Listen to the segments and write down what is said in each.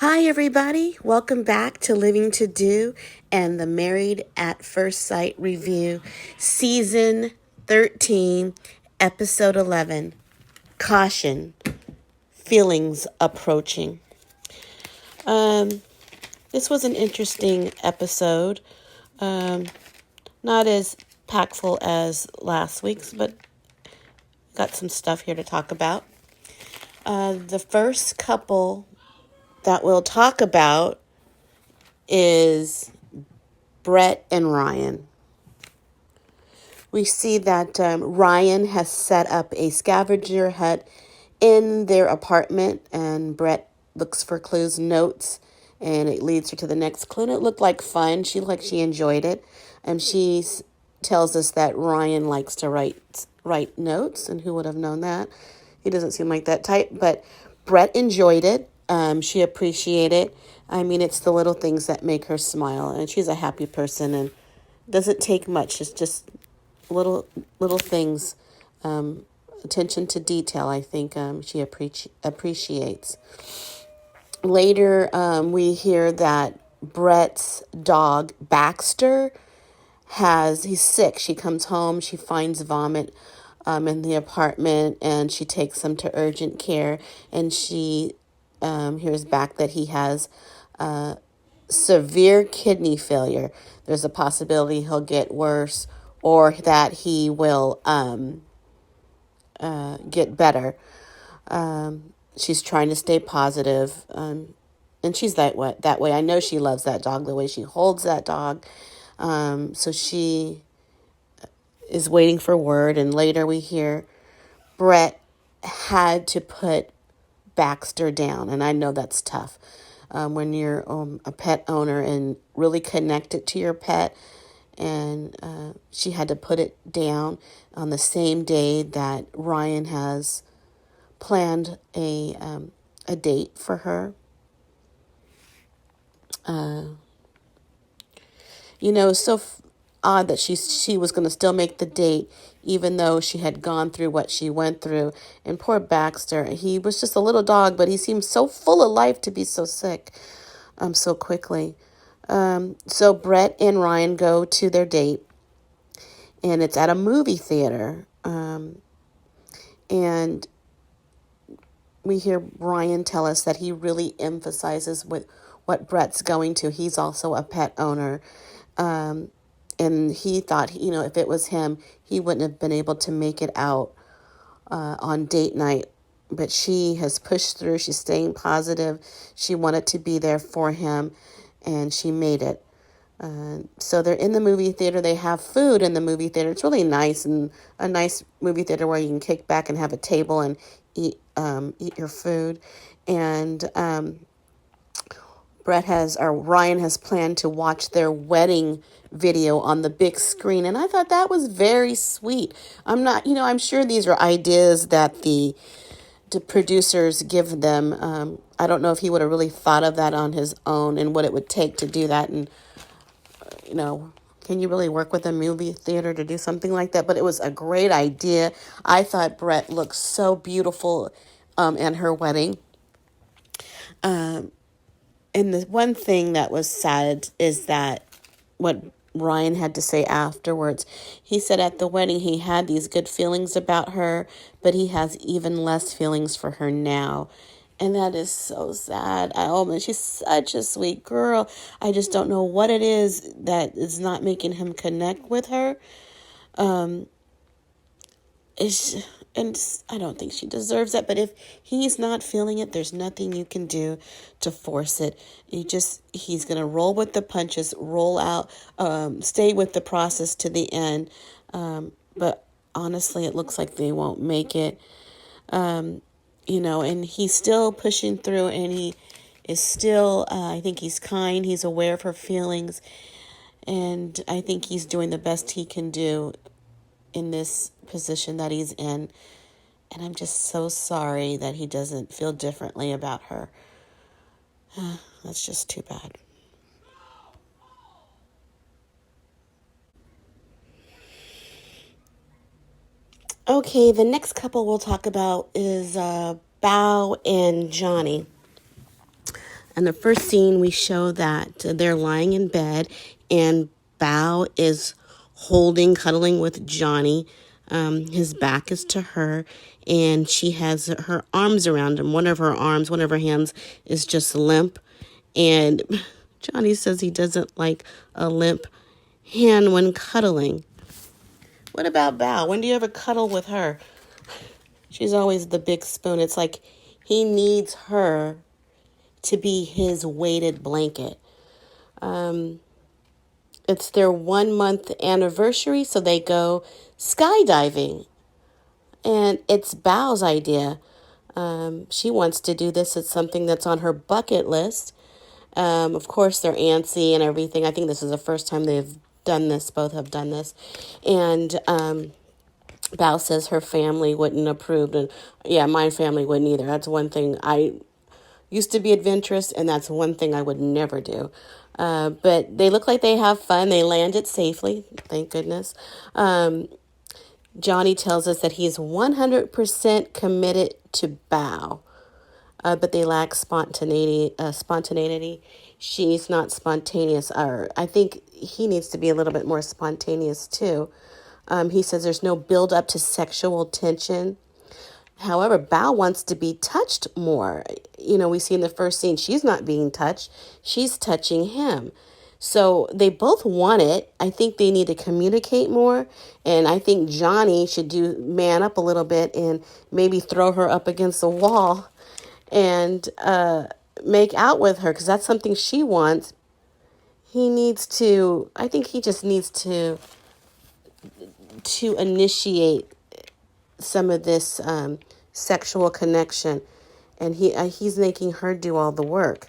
Hi, everybody. Welcome back to Living to Do and the Married at First Sight review, Season 13, Episode 11. Caution, feelings approaching. This was an interesting episode. Not as packful as last week's, but got some stuff here to talk about. The first couple that we'll talk about is Brett and Ryan. We see that Ryan has set up a scavenger hunt in their apartment, and Brett looks for clues, notes, and it leads her to the next clue. And it looked like fun. She looked like she enjoyed it, and she tells us that Ryan likes to write notes, and who would have known that? He doesn't seem like that type, but Brett enjoyed it. She appreciated it. I mean, it's the little things that make her smile, and she's a happy person, and doesn't take much. It's just little things, attention to detail. I think she appreciates. Later, we hear that Brett's dog Baxter he's sick. She comes home, she finds vomit in the apartment, and she takes him to urgent care, and she hears back that he has severe kidney failure. There's a possibility he'll get worse or that he will get better. She's trying to stay positive, and she's that way. I know she loves that dog, the way she holds that dog. So she is waiting for word, and later we hear Brett had to put Baxter down, and I know that's tough. When you're a pet owner and really connected to your pet, and she had to put it down on the same day that Ryan has planned a date for her. So odd that she was going to still make the date, even though she had gone through what she went through. And poor Baxter, he was just a little dog, but he seemed so full of life to be so sick so quickly. So Brett and Ryan go to their date, and it's at a movie theater. And we hear Ryan tell us that he really emphasizes with what Brett's going to. He's also a pet owner. And he thought, if it was him, he wouldn't have been able to make it out on date night. But she has pushed through. She's staying positive. She wanted to be there for him, and she made it. So they're in the movie theater. They have food in the movie theater. It's really nice, and a nice movie theater where you can kick back and have a table and eat your food. And Ryan has planned to watch their wedding video on the big screen. And I thought that was very sweet. I'm sure these are ideas that the producers give them. I don't know if he would have really thought of that on his own and what it would take to do that. And, can you really work with a movie theater to do something like that? But it was a great idea. I thought Brett looked so beautiful at her wedding. And the one thing that was sad is that what Ryan had to say afterwards. He said at the wedding he had these good feelings about her, but he has even less feelings for her now. And that is so sad. She's such a sweet girl. I just don't know what it is that is not making him connect with her. And I don't think she deserves that. But if he's not feeling it, there's nothing you can do to force it. He's going to roll with the punches, roll out, stay with the process to the end. But honestly, it looks like they won't make it. And he's still pushing through, and he is still, I think he's kind. He's aware of her feelings. And I think he's doing the best he can do in this position that he's in. And I'm just so sorry that he doesn't feel differently about her. That's just too bad. Okay, the next couple we'll talk about is Bao and Johnny. And the first scene, we show that they're lying in bed, and Bao is cuddling with Johnny. His back is to her, and she has her arms around him. One of her hands is just limp. And Johnny says he doesn't like a limp hand when cuddling. What about Bao? When do you ever cuddle with her? She's always the big spoon. It's like he needs her to be his weighted blanket. It's their 1 month anniversary, so they go skydiving. And it's Bao's idea. She wants to do this. It's something that's on her bucket list. Of course, they're antsy and everything. I think this is the first time they've done this. Both have done this. And Bao says her family wouldn't approve. And yeah, my family wouldn't either. That's one thing. I used to be adventurous, and that's one thing I would never do. But they look like they have fun. They landed safely, thank goodness. Johnny tells us that he's 100% committed to Bao, but they lack spontaneity. She's not spontaneous. Or I think he needs to be a little bit more spontaneous too. He says there's no build up to sexual tension. However, Bao wants to be touched more. We see in the first scene, she's not being touched. She's touching him. So they both want it. I think they need to communicate more. And I think Johnny should man up a little bit and maybe throw her up against the wall and make out with her, because that's something she wants. I think he just needs to initiate some of this sexual connection, and he's making her do all the work.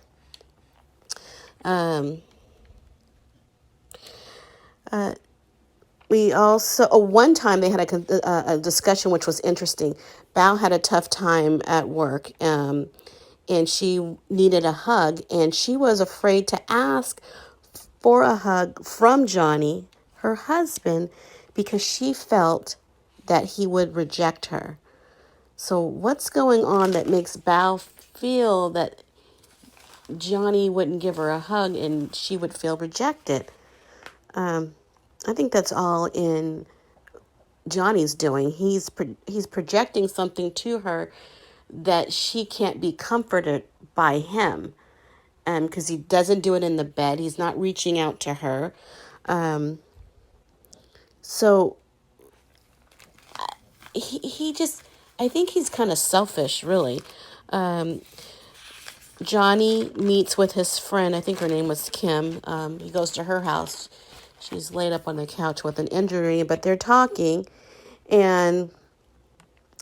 We also, one time they had a discussion which was interesting. Bao had a tough time at work, and she needed a hug, and she was afraid to ask for a hug from Johnny, her husband, because she felt that he would reject her. So what's going on that makes Bao feel that Johnny wouldn't give her a hug and she would feel rejected? I think that's all in Johnny's doing. He's projecting something to her that she can't be comforted by him, because he doesn't do it in the bed. He's not reaching out to her. So he just, I think he's kind of selfish, really. Johnny meets with his friend. I think her name was Kim. He goes to her house. She's laid up on the couch with an injury, but they're talking, and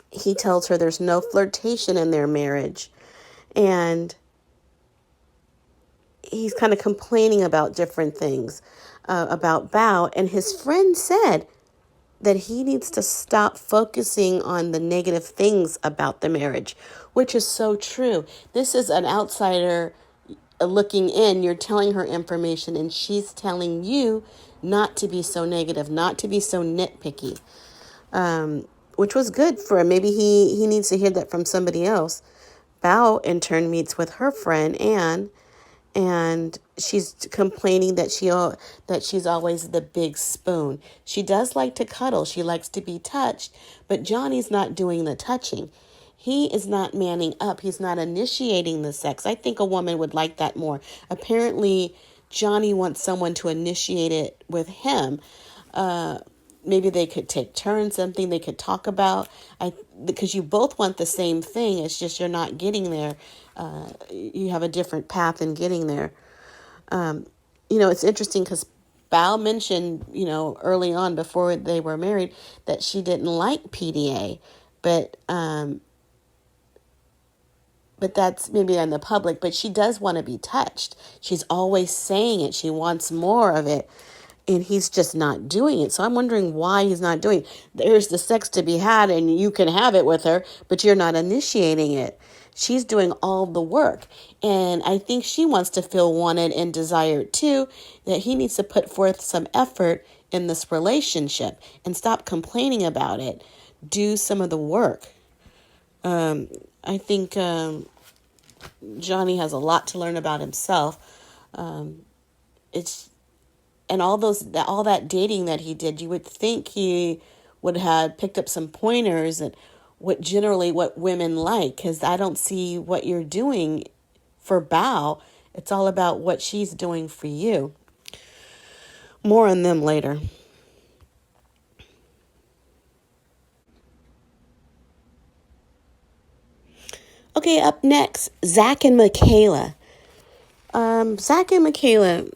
he tells her there's no flirtation in their marriage. And he's kind of complaining about different things about Bao. And his friend said that he needs to stop focusing on the negative things about the marriage, which is so true. This is an outsider looking in. You're telling her information, and she's telling you not to be so negative, not to be so nitpicky, which was good for him. Maybe he needs to hear that from somebody else. Bao, in turn, meets with her friend, Anne, and she's complaining that she's always the big spoon. She does like to cuddle. She likes to be touched, but Johnny's not doing the touching. He is not manning up. He's not initiating the sex. I think a woman would like that more. Apparently, Johnny wants someone to initiate it with him. Maybe they could take turns, something they could talk about. Because you both want the same thing. It's just you're not getting there. You have a different path in getting there. It's interesting because Bao mentioned, early on before they were married, that she didn't like PDA, but that's maybe in the public. But she does want to be touched. She's always saying it. She wants more of it. And he's just not doing it. So I'm wondering why he's not doing it. There's the sex to be had, and you can have it with her, but you're not initiating it. She's doing all the work. And I think she wants to feel wanted and desired too, that he needs to put forth some effort in this relationship and stop complaining about it. Do some of the work. I think Johnny has a lot to learn about himself. It's and all that dating that he did, you would think he would have picked up some pointers and what women like, because I don't see what you're doing for Bao. It's all about what she's doing for you. More on them later. Okay, up next, Zach and MICHAELA. Zach and MICHAELA,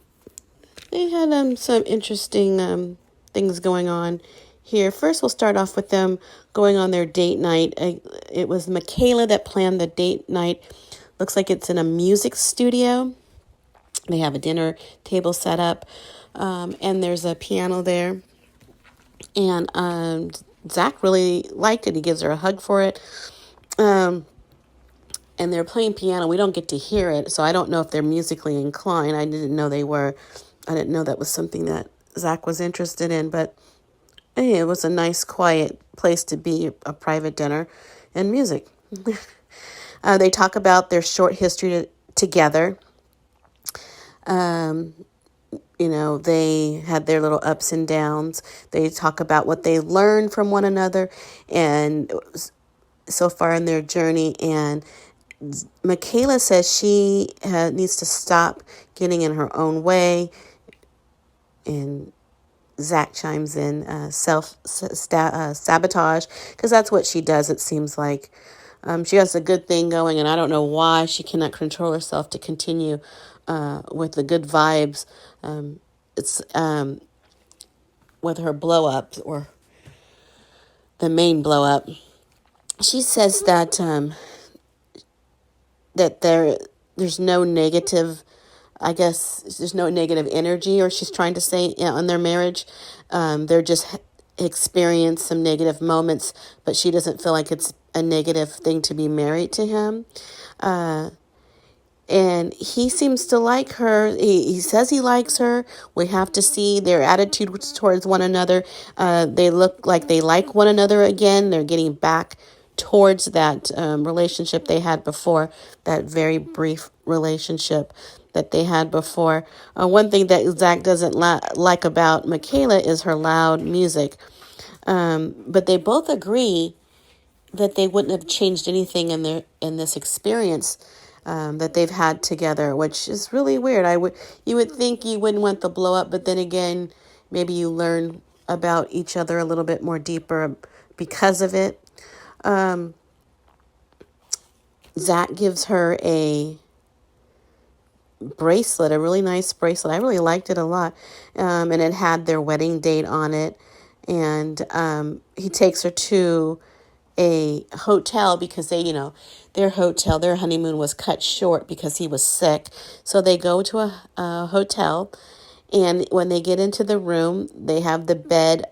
they had some interesting things going on here. First, we'll start off with them going on their date night. It was MICHAELA that planned the date night. Looks like it's in a music studio. They have a dinner table set up, and there's a piano there. And Zach really liked it. He gives her a hug for it. And they're playing piano. We don't get to hear it, so I don't know if they're musically inclined. I didn't know they were. I didn't know that was something that Zach was interested in, but hey, it was a nice, quiet place to be, a private dinner and music. They talk about their short history together. They had their little ups and downs. They talk about what they learned from one another and so far in their journey. And MICHAELA says she needs to stop getting in her own way. And Zach chimes in sabotage, because that's what she does, it seems like. She has a good thing going, and I don't know why she cannot control herself to continue with the good vibes. It's with her blow up, or the main blow up. She says that there's no negative, I guess there's no negative energy, or she's trying to say, in their marriage. They're just experience some negative moments, but she doesn't feel like it's a negative thing to be married to him. And he seems to like her. He says he likes her. We have to see their attitudes towards one another. They look like they like one another again. They're getting back towards that relationship they had before, that very brief relationship that they had before. One thing that Zach doesn't like about MICHAELA is her loud music. But they both agree that they wouldn't have changed anything in this experience that they've had together, which is really weird. You would think you wouldn't want the blow up, but then again, maybe you learn about each other a little bit more deeper because of it. Zach gives her a bracelet, a really nice bracelet. I really liked it a lot. And it had their wedding date on it. And he takes her to a hotel because their honeymoon was cut short because he was sick. So they go to a hotel, and when they get into the room, they have the bed,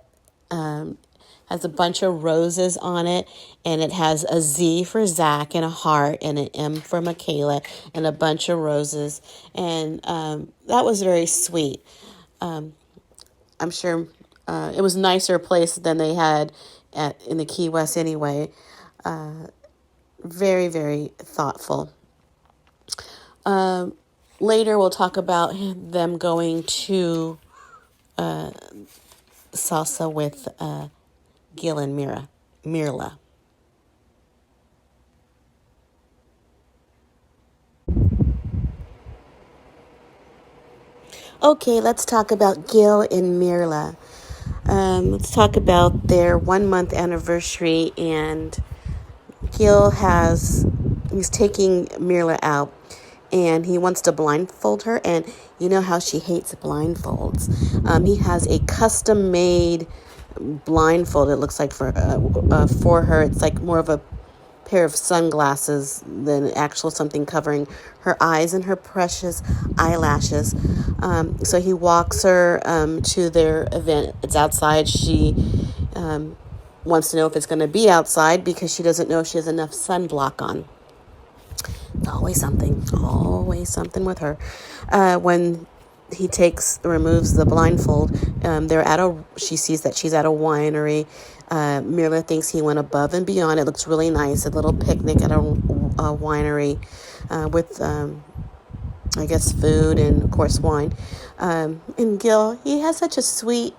has a bunch of roses on it, and it has a Z for Zach and a heart and an M for MICHAELA and a bunch of roses. And that was very sweet. I'm sure it was a nicer place than they had in the Key West anyway. Very, very thoughtful. Later, we'll talk about them going to salsa with Gil and MYRLA. Okay, let's talk about Gil and MYRLA. Let's talk about their 1 month anniversary, and he's taking MYRLA out, and he wants to blindfold her, and you know how she hates blindfolds. He has a custom made blindfold, it looks like, for her. It's like more of a pair of sunglasses than actual something covering her eyes and her precious eyelashes. So he walks her to their event. It's outside. She wants to know if it's going to be outside because she doesn't know if she has enough sunblock on. It's always something with her. When he removes the blindfold, she sees that she's at a winery. MYRLA thinks he went above and beyond. It looks really nice. A little picnic at a winery with, I guess, food and, of course, wine. And Gil, he has such a sweet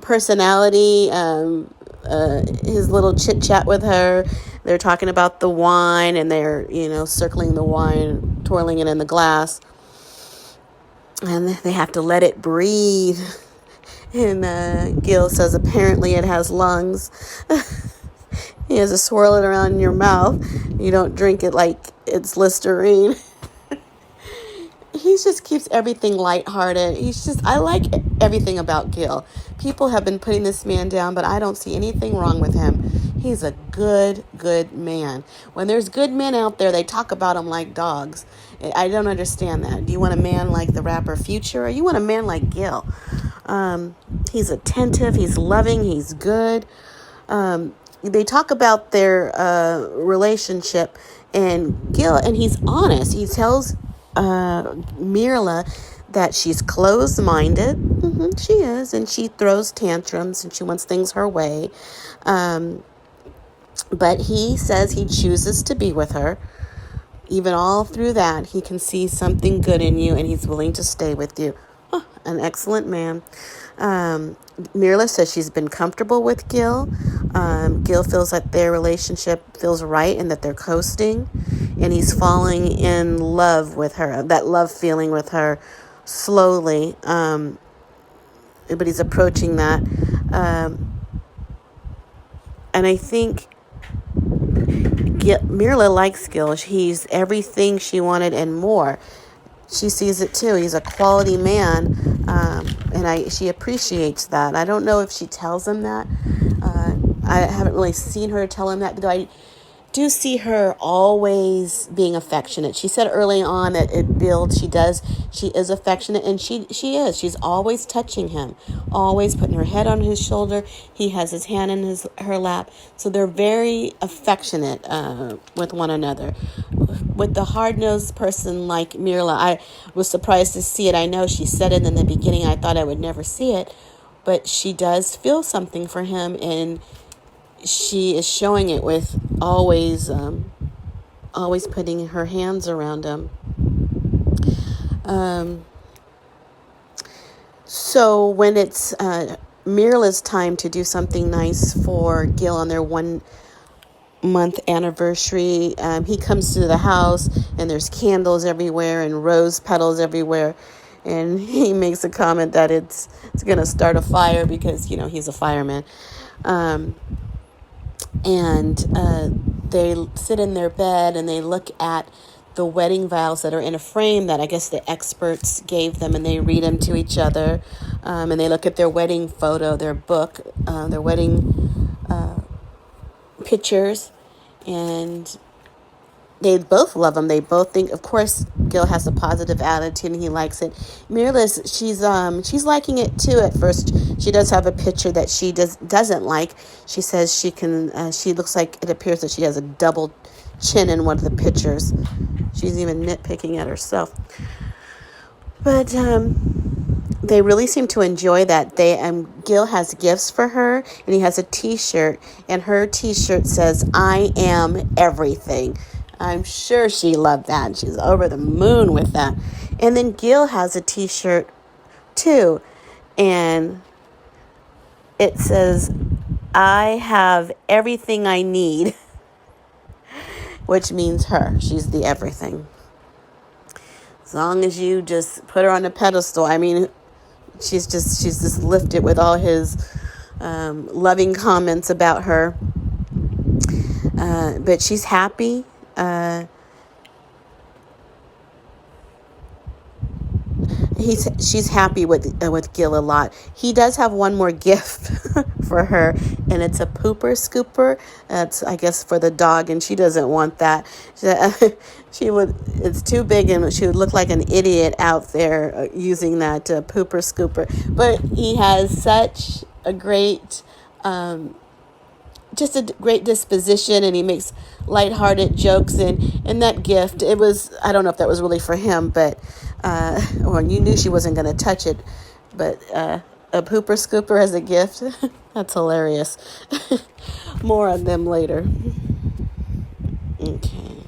personality. His little chit chat with her. They're talking about the wine, and they're, circling the wine, twirling it in the glass. And they have to let it breathe. And Gil says apparently it has lungs. He has to swirl it around in your mouth. You don't drink it like it's Listerine. He just keeps everything lighthearted. I like everything about Gil. People have been putting this man down, but I don't see anything wrong with him. He's a good man. When there's good men out there, they talk about him like dogs. I don't understand that. Do you want a man like the rapper Future, or you want a man like Gil? He's attentive, he's loving, he's good. They talk about their relationship, and Gil, and he's honest. He tells MYRLA that she's closed-minded. She is, and she throws tantrums, and she wants things her way. But he says he chooses to be with her. Even all through that, he can see something good in you, and he's willing to stay with you. Oh, an excellent man. MYRLA says she's been comfortable with Gil. Gil feels like their relationship feels right and that they're coasting. And he's falling in love with her, that love feeling with her slowly. But he's approaching that. And I think MYRLA likes Gil. He's everything she wanted and more. She sees it too. He's a quality man, and she appreciates that. I don't know if she tells him that. I haven't really seen her tell him that, though I do see her always being affectionate. She said early on that it builds. She is affectionate, and she is. She's always touching him, always putting her head on his shoulder. He has his hand in her lap. So they're very affectionate with one another. With the hard-nosed person like MYRLA, I was surprised to see it. I know she said it in the beginning. I thought I would never see it, but she does feel something for him, and she is showing it with always putting her hands around him. So when it's MYRLA's time to do something nice for Gil on their 1-month anniversary, he comes to the house, and there's candles everywhere and rose petals everywhere. And he makes a comment that it's going to start a fire because, he's a fireman. And they sit in their bed and they look at the wedding vows that are in a frame that I guess the experts gave them, and they read them to each other. And they look at their wedding photo, their book, their wedding pictures, and they both love them. They both think, of course, Gil has a positive attitude and he likes it. MYRLA, she's liking it too at first. She does have a picture that she doesn't like. She says she looks like it appears that she has a double chin in one of the pictures. She's even nitpicking at herself. But they really seem to enjoy that. Gil has gifts for her, and he has a T-shirt, and her T-shirt says, "I am everything." I'm sure she loved that. She's over the moon with that. And then Gil has a T-shirt too, and it says, "I have everything I need," which means her. She's the everything. As long as you just put her on a pedestal. I mean, she's just lifted with all his loving comments about her. But she's happy. She's happy with Gil a lot. He does have one more gift for her, and it's a pooper scooper. That's, I guess, for the dog, and she doesn't want that. It's too big, and she would look like an idiot out there using that pooper scooper. But he has such a great just a great disposition, and he makes lighthearted jokes, and that gift, it was, I don't know if that was really for him, but you knew she wasn't going to touch it, but a pooper scooper as a gift, That's hilarious. More on them later. Okay.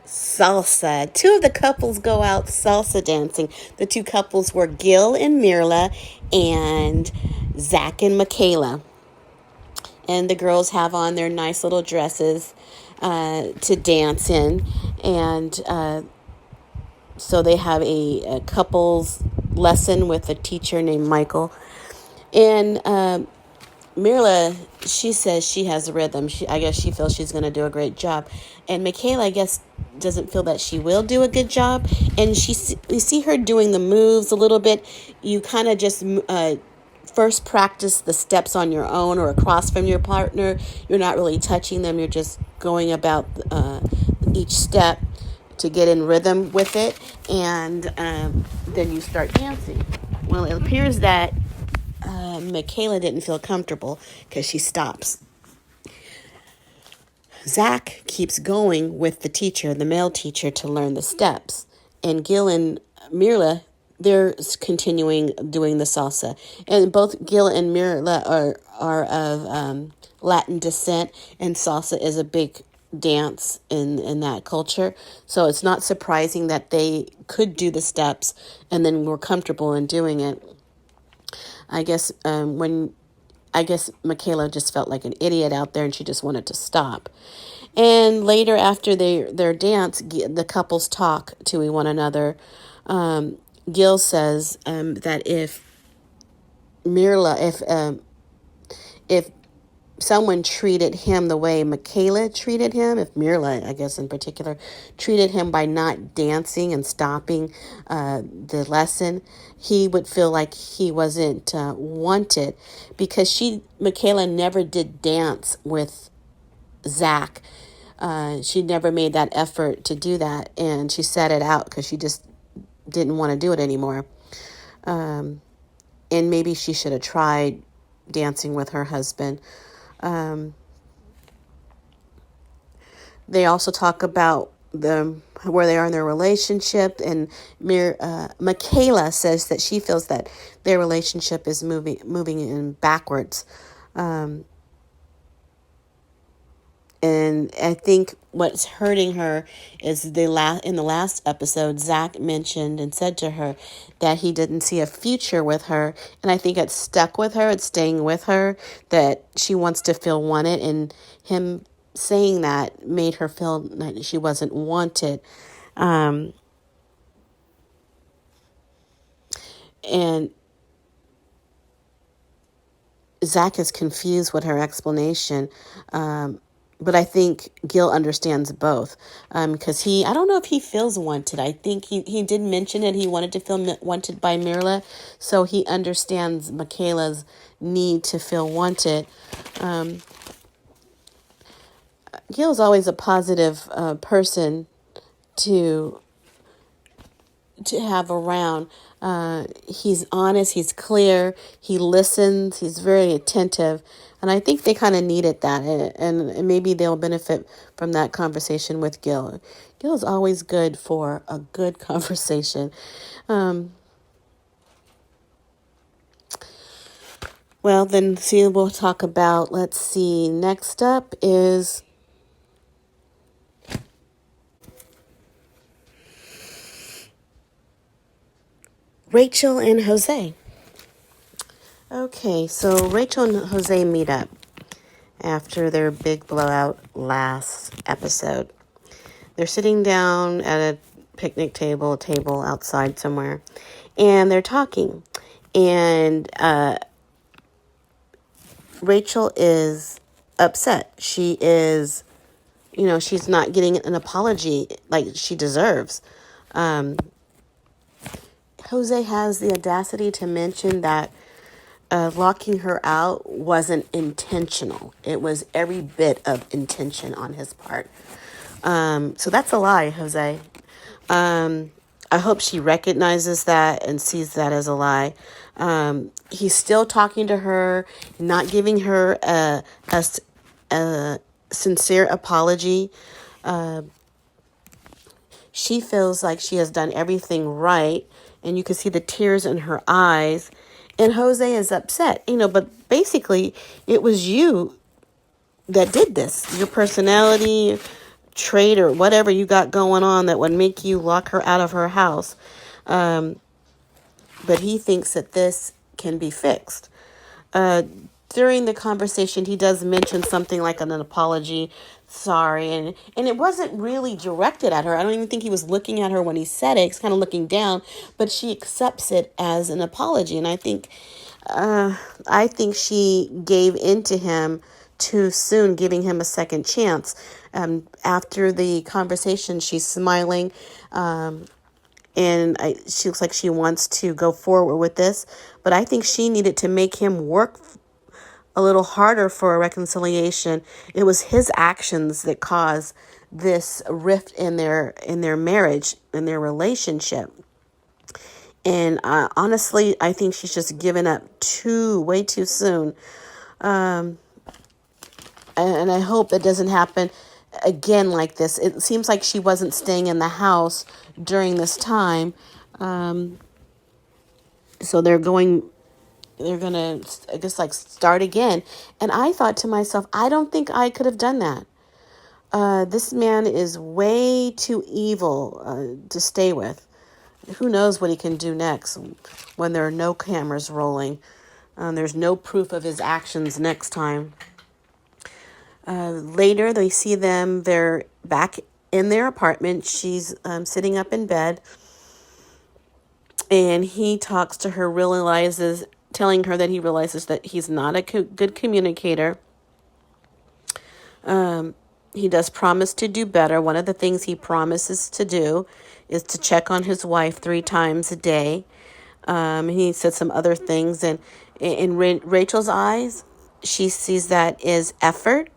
Salsa. Two of the couples go out salsa dancing. The two couples were Gil and MYRLA and Zach and MICHAELA. And the girls have on their nice little dresses to dance in. And so they have a couples lesson with a teacher named Michael. And MYRLA, she says she has a rhythm. I guess she feels she's going to do a great job. And MICHAELA, I guess, doesn't feel that she will do a good job. And we see her doing the moves a little bit. You kind of just first practice the steps on your own or across from your partner. You're not really touching them. You're just going about each step to get in rhythm with it. And then you start dancing. Well, it appears that MICHAELA didn't feel comfortable because she stops. Zach keeps going with the teacher, the male teacher, to learn the steps. And Gil and MYRLA, they're continuing doing the salsa. And both Gil and MYRLA are of Latin descent, and salsa is a big dance in that culture. So it's not surprising that they could do the steps and then were comfortable in doing it. I guess MICHAELA just felt like an idiot out there and she just wanted to stop. And later after their dance, the couples talk to one another. Gil says that if MYRLA, if someone treated him the way MICHAELA treated him, if MYRLA, I guess in particular, treated him by not dancing and stopping the lesson, he would feel like he wasn't wanted because MICHAELA never did dance with Zach. She never made that effort to do that, and she sat it out because she just didn't want to do it anymore. And maybe she should have tried dancing with her husband. They also talk about where they are in their relationship, and MICHAELA says that she feels that their relationship is moving in backwards. And I think what's hurting her is in the last episode, Zach mentioned and said to her that he didn't see a future with her. And I think it's stuck with her. It's staying with her, that she wants to feel wanted. And him saying that made her feel like she wasn't wanted. And Zach is confused with her explanation. But I think Gil understands both because I don't know if he feels wanted. I think he did mention it. He wanted to feel wanted by MYRLA, so he understands MICHAELA's need to feel wanted. Gil's always a positive person to have around. He's honest, he's clear, he listens, he's very attentive. And I think they kind of needed that. And maybe they'll benefit from that conversation with Gil. Gil is always good for a good conversation. Well, then we'll talk about, next up is Rachel and Jose. Okay, so Rachel and Jose meet up after their big blowout last episode. They're sitting down at a picnic table, outside somewhere, and they're talking. And Rachel is upset. She is, she's not getting an apology like she deserves. Jose has the audacity to mention that locking her out wasn't intentional. It was every bit of intention on his part. So that's a lie, Jose. I hope she recognizes that and sees that as a lie. He's still talking to her, not giving her a sincere apology. she feels like she has done everything right, and you can see the tears in her eyes. And Jose is upset, but basically it was you that did this. Your personality trait or whatever you got going on that would make you lock her out of her house. But he thinks that this can be fixed. During the conversation, he does mention something like an apology, sorry, and it wasn't really directed at her. I don't even think he was looking at her when he said it. He's kind of looking down, but she accepts it as an apology, and I think she gave in to him too soon, giving him a second chance. After the conversation, she's smiling. She looks like she wants to go forward with this. But I think she needed to make him work a little harder for a reconciliation. It was his actions that caused this rift in their marriage, in their relationship. And honestly, I think she's just given up way too soon. And I hope it doesn't happen again like this. It seems like she wasn't staying in the house during this time. So they're going to, I guess, like start again. And I thought to myself, I don't think I could have done that. This man is way too evil to stay with. Who knows what he can do next when there are no cameras rolling. There's no proof of his actions next time. Later, they see them. They're back in their apartment. She's sitting up in bed. And he talks to her, telling her that he realizes that he's not a good communicator. He does promise to do better. One of the things he promises to do is to check on his wife 3 times a day. He said some other things. And in Rachel's eyes, she sees that as effort.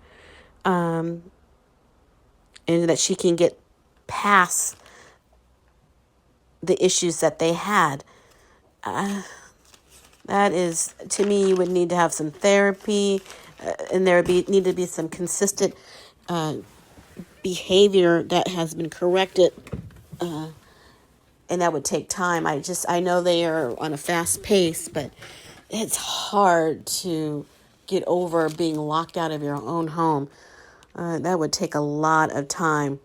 And that she can get past the issues that they had. That is, to me, you would need to have some therapy, and there need to be some consistent behavior that has been corrected, and that would take time. I know they are on a fast pace, but it's hard to get over being locked out of your own home. That would take a lot of time.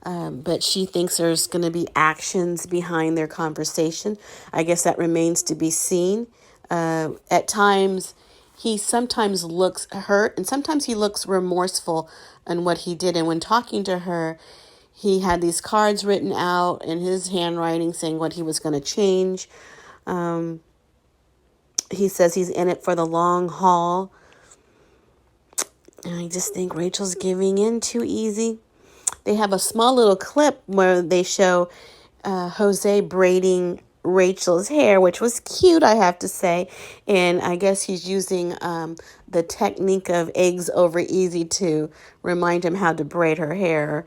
But she thinks there's going to be actions behind their conversation. I guess that remains to be seen. At times, he sometimes looks hurt, and sometimes he looks remorseful on what he did. And when talking to her, he had these cards written out in his handwriting saying what he was going to change. He says he's in it for the long haul. And I just think Rachel's giving in too easy. They have a small little clip where they show Jose braiding Rachel's hair, which was cute, I have to say. And I guess he's using the technique of eggs over easy to remind him how to braid her hair.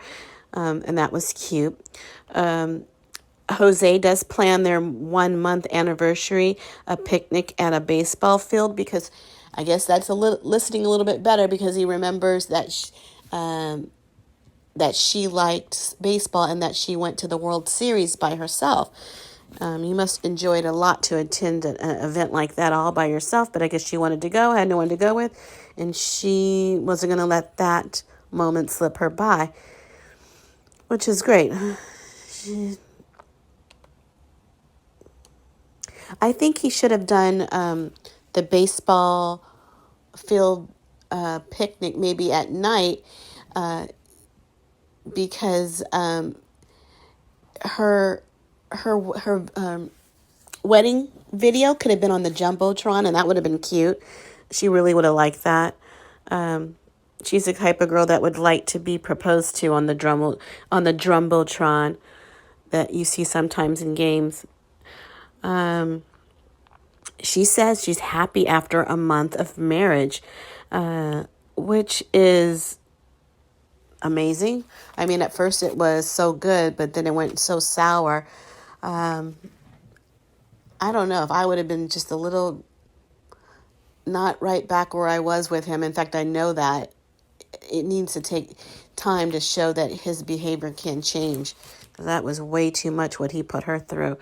And that was cute. Jose does plan their 1-month anniversary, a picnic at a baseball field, because I guess that's listening a little bit better, because he remembers that she liked baseball and that she went to the World Series by herself. You must enjoy it a lot to attend an event like that all by yourself, but I guess she wanted to go, had no one to go with, and she wasn't going to let that moment slip her by, which is great. I think he should have done the baseball field picnic maybe at night, because her wedding video could have been on the Jumbotron, and that would have been cute. She really would have liked that. She's the type of girl that would like to be proposed to on the Jumbotron that you see sometimes in games. She says she's happy after a month of marriage, which is amazing. I mean, at first it was so good, but then it went so sour. I don't know if I would have been just a little not right back where I was with him. In fact, I know that it needs to take time to show that his behavior can change. That was way too much what he put her through.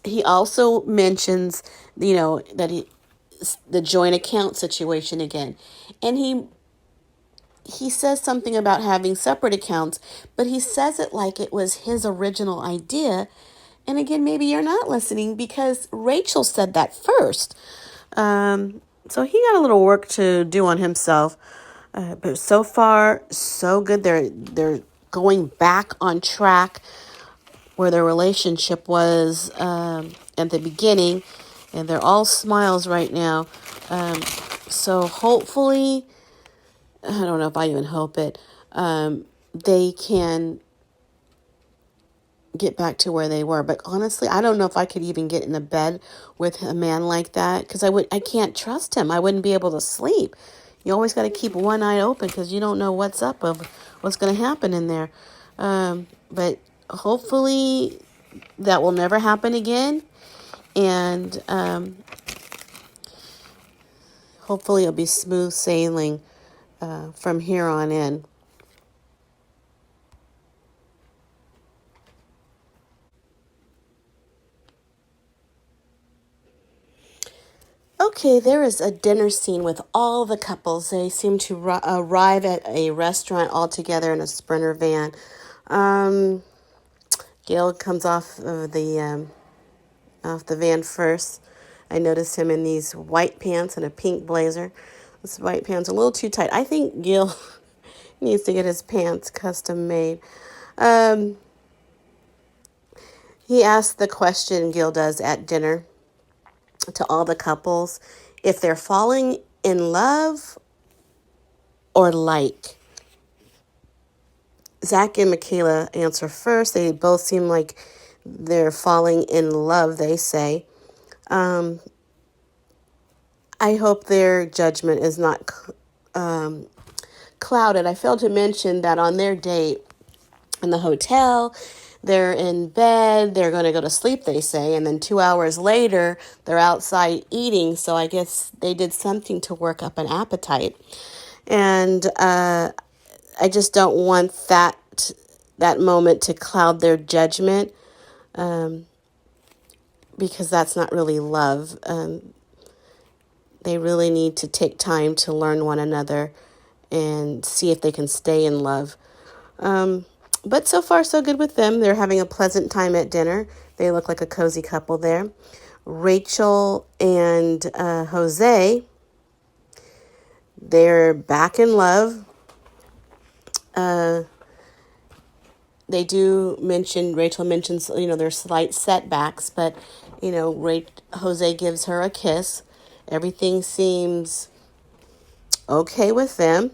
He also mentions, that the joint account situation again. And he says something about having separate accounts, but he says it like it was his original idea. And again, maybe you're not listening because Rachel said that first. So he got a little work to do on himself. But so far, so good. They're going back on track where their relationship was at the beginning. And they're all smiles right now. So hopefully, I don't know if I even hope it, they can get back to where they were. But honestly, I don't know if I could even get in a bed with a man like that because I can't trust him. I wouldn't be able to sleep. You always got to keep one eye open because you don't know what's up of what's going to happen in there. But hopefully that will never happen again. And hopefully it'll be smooth sailing from here on in. Okay, there is a dinner scene with all the couples. They seem to arrive at a restaurant all together in a Sprinter van. Gail comes off the van first. I noticed him in these white pants and a pink blazer. This white pants are a little too tight. I think Gil needs to get his pants custom made. He asked the question, Gil does, at dinner to all the couples, if they're falling in love or like. Zach and MICHAELA answer first. They both seem like they're falling in love, they say. I hope their judgment is not clouded. I failed to mention that on their date in the hotel, they're in bed, they're going to go to sleep, they say, and then 2 hours later, they're outside eating, so I guess they did something to work up an appetite. And I just don't want that moment to cloud their judgment, because that's not really love. They really need to take time to learn one another and see if they can stay in love. But so far, so good with them. They're having a pleasant time at dinner. They look like a cozy couple there. Rachel and Jose, they're back in love. They do mention, Rachel mentions, there's slight setbacks, but, Jose gives her a kiss. Everything seems okay with them.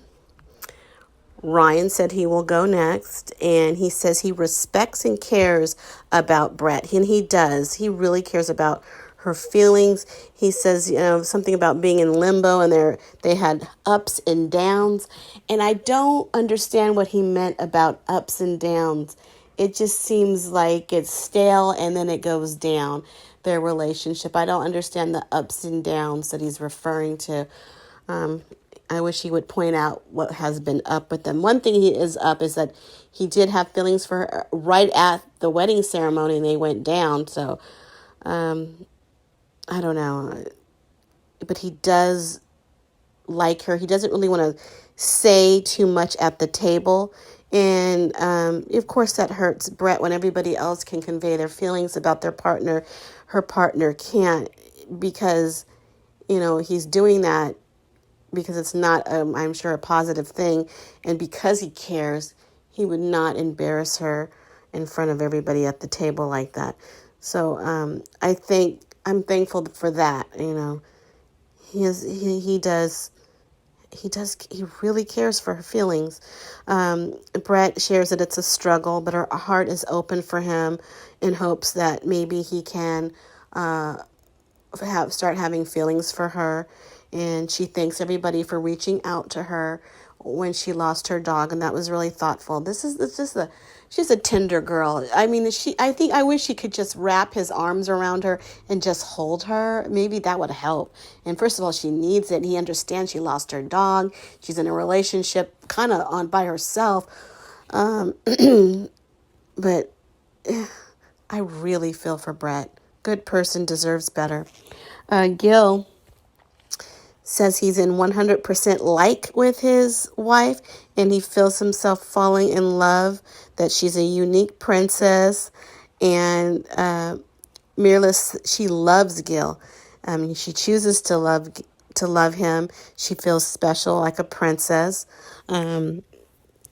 Ryan said he will go next, and he says he respects and cares about Brett, and he does. He really cares about her feelings. He says, something about being in limbo, and they had ups and downs, and I don't understand what he meant about ups and downs. It just seems like it's stale, and then it goes down, their relationship. I don't understand the ups and downs that he's referring to. I wish he would point out what has been up with them. One thing he is up is that he did have feelings for her right at the wedding ceremony, and they went down. So, I don't know. But he does like her. He doesn't really want to say too much at the table. And, of course, that hurts Brett when everybody else can convey their feelings about their partner. Her partner can't, because, he's doing that because it's not, I'm sure, a positive thing. And because he cares, he would not embarrass her in front of everybody at the table like that. So I'm thankful for that. He really cares for her feelings. Brett shares that it's a struggle, but her heart is open for him in hopes that maybe he can start having feelings for her. And she thanks everybody for reaching out to her when she lost her dog, and that was really thoughtful. It's just she's a tender girl. I mean, I wish he could just wrap his arms around her and just hold her. Maybe that would help. And first of all, she needs it. He understands she lost her dog. She's in a relationship kind of on by herself. But I really feel for Brett. Good person deserves better. Gil says he's in 100% like with his wife, and he feels himself falling in love, that she's a unique princess, and MYRLA, she loves Gil. She chooses to love him. She feels special, like a princess,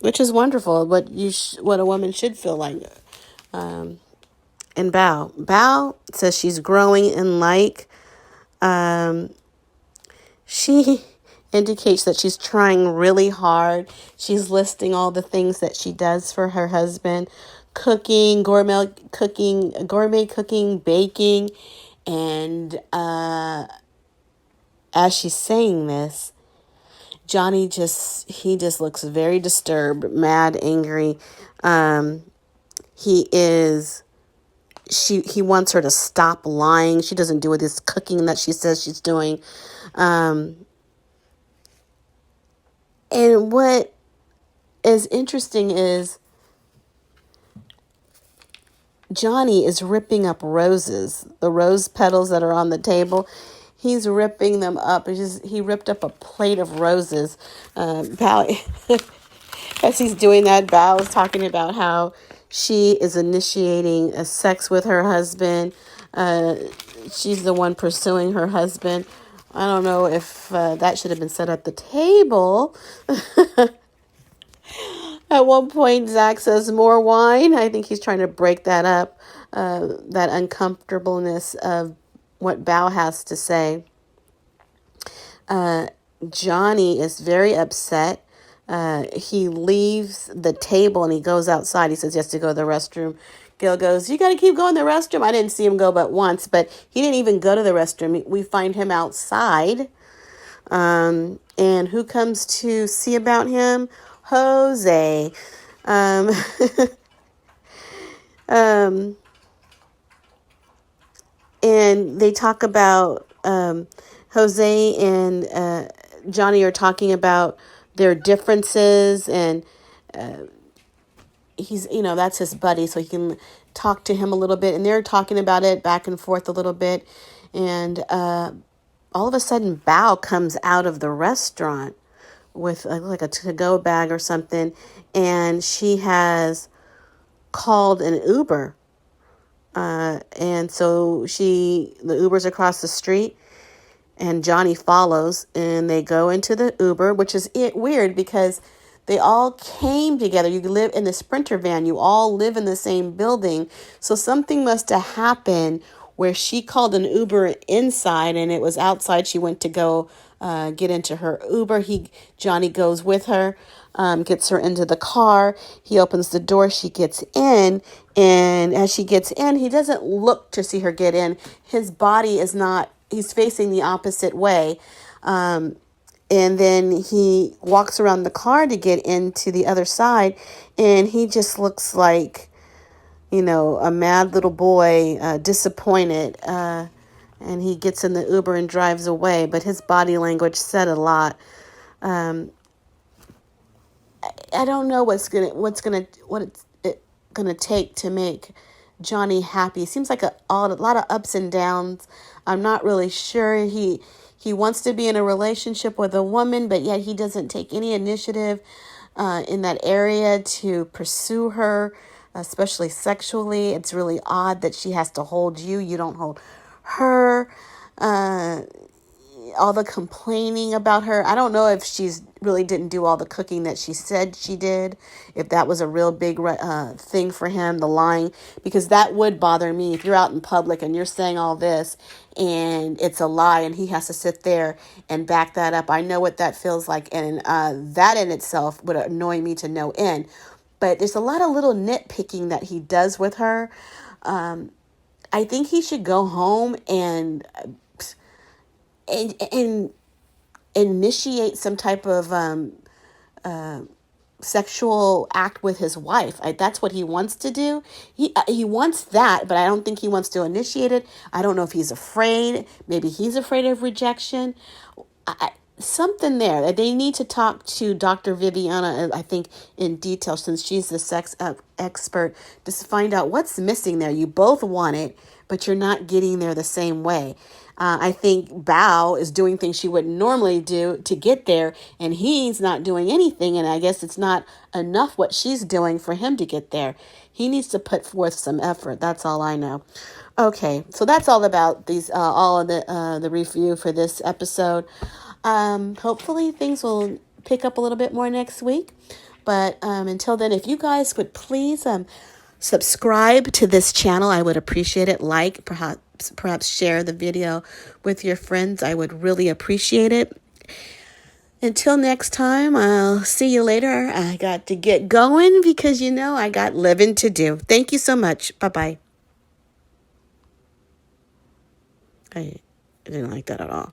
which is wonderful. What a woman should feel like. And Bao says she's growing in like. She indicates that she's trying really hard. She's listing all the things that she does for her husband: cooking, gourmet cooking, baking. And as she's saying this, Johnny just looks very disturbed, mad, angry. He wants her to stop lying. She doesn't do this cooking that she says she's doing. And what is interesting is Johnny is ripping up roses, the rose petals that are on the table. He's ripping them up. He ripped up a plate of roses. Bao, as he's doing that, Bao is talking about how she is initiating a sex with her husband. She's the one pursuing her husband. I don't know if that should have been said at the table. At one point, Zach says, more wine. I think he's trying to break that up, that uncomfortableness of what Bao has to say. Johnny is very upset. He leaves the table and he goes outside. He says he has to go to the restroom. Gil goes, you got to keep going to the restroom. I didn't see him go but once, but he didn't even go to the restroom. We find him outside. And who comes to see about him? Jose. And they talk about Jose and Johnny are talking about their differences, and he's, that's his buddy, so he can talk to him a little bit, and they're talking about it back and forth a little bit, and all of a sudden Bao comes out of the restaurant with like a to-go bag or something, and she has called an Uber, and so the Uber's across the street, and Johnny follows, and they go into the Uber, which is weird because they all came together. You live in the Sprinter van. You all live in the same building. So something must have happened where she called an Uber inside and it was outside. She went to go get into her Uber. Johnny goes with her, gets her into the car. He opens the door. She gets in. And as she gets in, he doesn't look to see her get in. His body is not, he's facing the opposite way. And then he walks around the car to get into the other side. And he just looks like, a mad little boy, disappointed. And he gets in the Uber and drives away. But his body language said a lot. I don't know what it's gonna take to make Johnny happy. It seems like a lot of ups and downs. I'm not really sure. He wants to be in a relationship with a woman, but yet he doesn't take any initiative in that area to pursue her, especially sexually. It's really odd that she has to hold you. You don't hold her. All the complaining about her. I don't know if she's really didn't do all the cooking that she said she did, if that was a real big thing for him, the lying, because that would bother me. If you're out in public and you're saying all this and it's a lie and he has to sit there and back that up, I know what that feels like, and that in itself would annoy me to no end. But there's a lot of little nitpicking that he does with her. I think he should go home and initiate some type of sexual act with his wife. That's what he wants to do. He wants that, but I don't think he wants to initiate it. I don't know if he's afraid. Maybe he's afraid of rejection. Something there. They need to talk to Dr. Viviana, I think, in detail, since she's the sex expert, to find out what's missing there. You both want it, but you're not getting there the same way. I think Bao is doing things she wouldn't normally do to get there, and he's not doing anything, and I guess it's not enough what she's doing for him to get there. He needs to put forth some effort. That's all I know. Okay, so that's all about these, all of the review for this episode. Hopefully things will pick up a little bit more next week. But until then, if you guys would please subscribe to this channel, I would appreciate it. Like, perhaps share the video with your friends. I would really appreciate it. Until next time, I'll see you later. I got to get going because, I got living to do. Thank you so much. Bye-bye. I didn't like that at all.